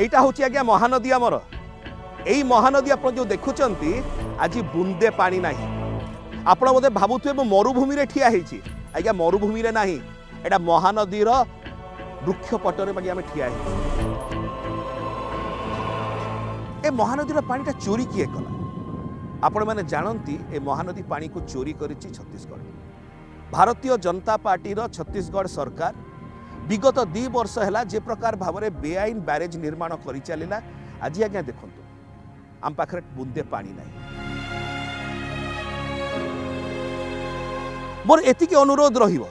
এইটা হচ্ছে আজ্ঞা মহানদী আমার। এই মহানদী আপনার যে দেখুছেন আজ বুন্দে পানি না। আপনার বোধে ভাবুথিবে মরুভূমি ঠিয়া হয়েছি, আজ্ঞা মরুভূমি না, এটা মহানদীর বৃক্ষ পটরে বাকি আমি ঠিয়া হয়েছি। এ মহানদীর পানিটা চোরি কিଏ কলা? आपण मैंने जानती ए महानदी पानी को चोरी करिछि छत्तीसगढ़। भारतीय जनता पार्टी रो छत्तीसगढ़ सरकार विगत 2 वर्ष है जे प्रकार भाव में बेआईन बैरेज निर्माण कर चलला। आज आज्ञा देखु आम पाखे बुंदे पानी ना। मोर एतिके अनुरोध रहिबो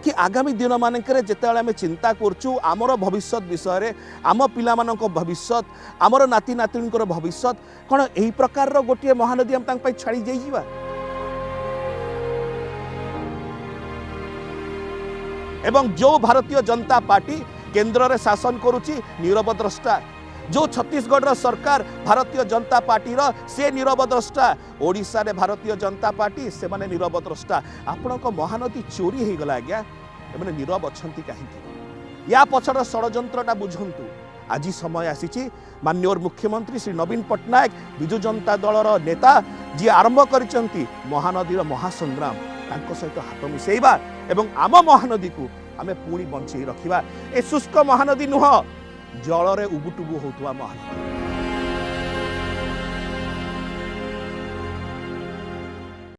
कि आगामी दिन मानकरे जेतेबेले आमे चिंता करछु आमर भविष्य विषय रे, आम पिलामानक भविष्य, आमर नाती नातिणीकर भविष्य कौन यही प्रकार गोटे महानदी आम तांक पई छाड़ी जाइबा। एवं जो भारतीय जनता पार्टी केंद्र रे शासन करुची नीरव द्रष्टा, जो छत्तीसगढ़ सरकार भारतीय जनता पार्टी रो से नीरव द्रष्टा, ओडिशा रे भारतीय जनता पार्टी से माने नीरव द्रष्टा। आपण को महानदी चोरी हो गला आज्ञा, एमने नीरव अछंती काहेकि? या पछर षडयंत्रटा बुझंतु। आज समय आसीछि माननीय मुख्यमंत्री श्री नवीन पट्टनायक विजु जनता दलर नेता जी आरंभ करिसंती महानदीर महासंग्राम, तांको सहित हाथ मिसेइबा एवं आम महानदी को आमे पुणी बंचेई रखिबा। ए शुष्क महानदी नुह, जल रे उबुटुबु होतुवा महानदी।